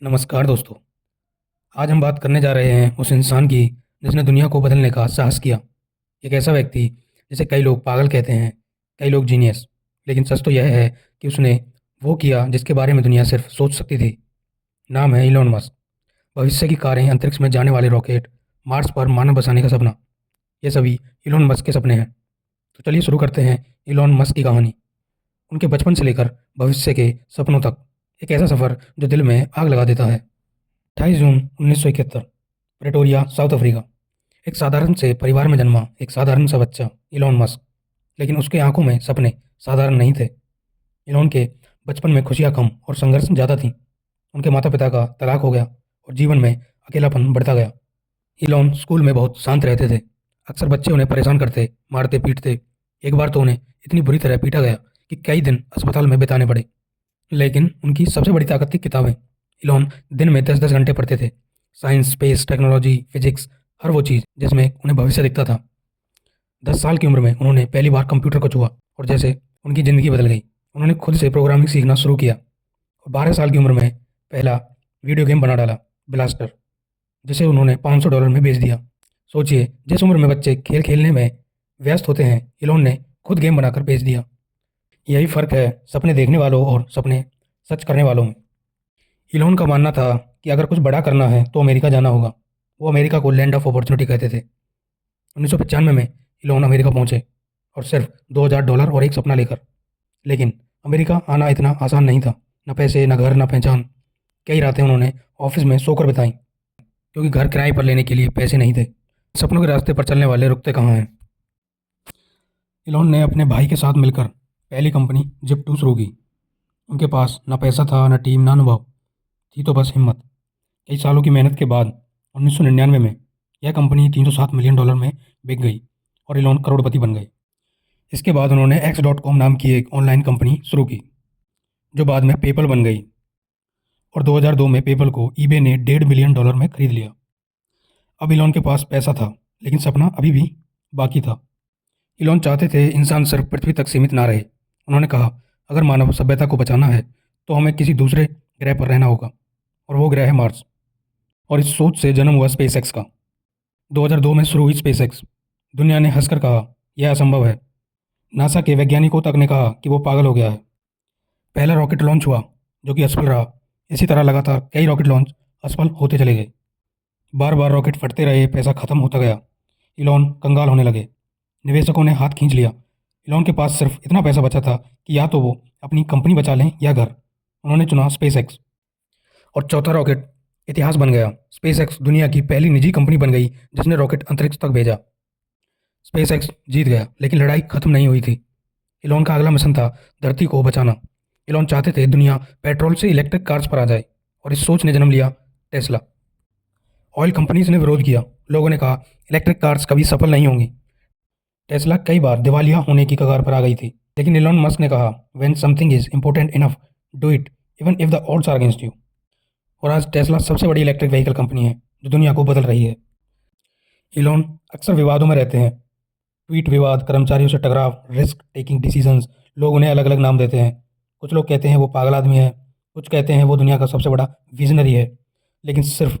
नमस्कार दोस्तों। आज हम बात करने जा रहे हैं उस इंसान की जिसने दुनिया को बदलने का साहस किया। एक ऐसा व्यक्ति जिसे कई लोग पागल कहते हैं, कई लोग जीनियस, लेकिन सच तो यह है कि उसने वो किया जिसके बारे में दुनिया सिर्फ सोच सकती थी। नाम है इलॉन मस्क। भविष्य की कारें, अंतरिक्ष में जाने वाले रॉकेट, मार्स पर मानव बसाने का सपना, ये सभी इलॉन मस्क के सपने हैं। तो चलिए शुरू करते हैं इलॉन मस्क की कहानी। उनके बचपन से लेकर भविष्य के सपनों तक, एक ऐसा सफ़र जो दिल में आग लगा देता है। 28 जून 1971, प्रेटोरिया, साउथ अफ्रीका। एक साधारण से परिवार में जन्मा एक साधारण सा बच्चा इलॉन मस्क, लेकिन उसके आंखों में सपने साधारण नहीं थे। इलॉन के बचपन में खुशियां कम और संघर्ष ज़्यादा थीं। उनके माता पिता का तलाक हो गया और जीवन में अकेलापन बढ़ता गया। इलॉन स्कूल में बहुत शांत रहते थे। अक्सर बच्चे उन्हें परेशान करते, मारते पीटते। एक बार तो उन्हें इतनी बुरी तरह पीटा गया कि कई दिन अस्पताल में बिताने पड़े। लेकिन उनकी सबसे बड़ी ताकत थी किताबें। इलॉन दिन में 10-10 घंटे पढ़ते थे। साइंस, स्पेस, टेक्नोलॉजी, फिजिक्स, हर वो चीज़ जिसमें उन्हें भविष्य दिखता था। 10 साल की उम्र में उन्होंने पहली बार कंप्यूटर को छुआ और जैसे उनकी ज़िंदगी बदल गई। उन्होंने खुद से प्रोग्रामिंग सीखना शुरू किया और 12 साल की उम्र में पहला वीडियो गेम बना डाला, ब्लास्टर, जिसे उन्होंने $500 में बेच दिया। सोचिए, जिस उम्र में बच्चे खेल खेलने में व्यस्त होते हैं, इलॉन ने खुद गेम बनाकर बेच दिया। यही फ़र्क है सपने देखने वालों और सपने सच करने वालों में। इलॉन का मानना था कि अगर कुछ बड़ा करना है तो अमेरिका जाना होगा। वो अमेरिका को लैंड ऑफ अपॉर्चुनिटी कहते थे। 1995 में इलॉन अमेरिका पहुंचे और सिर्फ $2000 और एक सपना लेकर। लेकिन अमेरिका आना इतना आसान नहीं था। न पैसे, न घर, न पहचान। कई रातें उन्होंने ऑफिस में सोकर बिताई, क्योंकि घर किराए पर लेने के लिए पैसे नहीं थे। सपनों के रास्ते पर चलने वाले रुकते कहाँ हैं। इलॉन ने अपने भाई के साथ मिलकर पहली कंपनी जिप2 शुरू की। उनके पास न पैसा था, न टीम, न अनुभव, थी तो बस हिम्मत। कई सालों की मेहनत के बाद 1999 में यह कंपनी $307 मिलियन में बिक गई और इलॉन करोड़पति बन गए। इसके बाद उन्होंने X.com नाम की एक ऑनलाइन कंपनी शुरू की, जो बाद में पेपल बन गई और 2002 में पेपल को ईबे ने $1.5 बिलियन में खरीद लिया। अब इलॉन के पास पैसा था, लेकिन सपना अभी भी बाकी था। इलॉन चाहते थे इंसान सिर्फ पृथ्वी तक सीमित ना रहे। उन्होंने कहा, अगर मानव सभ्यता को बचाना है तो हमें किसी दूसरे ग्रह पर रहना होगा, और वो ग्रह है मार्स। और इस सोच से जन्म हुआ स्पेसएक्स का। 2002 में शुरू हुई स्पेसएक्स। दुनिया ने हंसकर कहा, यह असंभव है। नासा के वैज्ञानिकों तक ने कहा कि वो पागल हो गया है। पहला रॉकेट लॉन्च हुआ, जो कि असफल रहा। इसी तरह लगातार कई रॉकेट लॉन्च असफल होते चले गए। बार बार रॉकेट फटते रहे, पैसा खत्म होता गया। इलॉन कंगाल होने लगे। निवेशकों ने हाथ खींच लिया। इलॉन के पास सिर्फ इतना पैसा बचा था कि या तो वो अपनी कंपनी बचा लें या घर। उन्होंने चुना स्पेसएक्स और चौथा रॉकेट इतिहास बन गया। स्पेसएक्स दुनिया की पहली निजी कंपनी बन गई जिसने रॉकेट अंतरिक्ष तक भेजा। स्पेसएक्स जीत गया, लेकिन लड़ाई खत्म नहीं हुई थी। इलॉन का अगला मिशन था धरती को बचाना। इलॉन चाहते थे दुनिया पेट्रोल से इलेक्ट्रिक कार्स पर आ जाए, और इस सोच ने जन्म लिया टेस्ला। ऑयल कंपनीज ने विरोध किया। लोगों ने कहा, इलेक्ट्रिक कार्स कभी सफल नहीं होंगी। टेस्ला कई बार दिवालिया होने की कगार पर आ गई थी, लेकिन इलॉन मस्क ने कहा, when something is important enough, do it even if the odds are against you. और आज टेस्ला सबसे बड़ी इलेक्ट्रिक व्हीकल कंपनी है जो दुनिया को बदल रही है। इलॉन अक्सर विवादों में रहते हैं। ट्वीट विवाद, कर्मचारियों से टकराव, रिस्क टेकिंग डिसीजंस। लोग उन्हें अलग अलग नाम देते हैं। कुछ लोग कहते हैं वो पागल आदमी है, कुछ कहते हैं वो दुनिया का सबसे बड़ा विजनरी है। लेकिन सिर्फ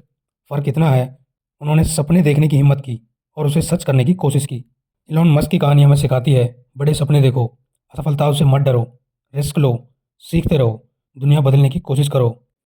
फ़र्क इतना है, उन्होंने सपने देखने की हिम्मत की और उसे सच करने की कोशिश की। इलॉन मस्क की कहानी हमें सिखाती है, बड़े सपने देखो, असफलताओं से मत डरो, रिस्क लो, सीखते रहो, दुनिया बदलने की कोशिश करो।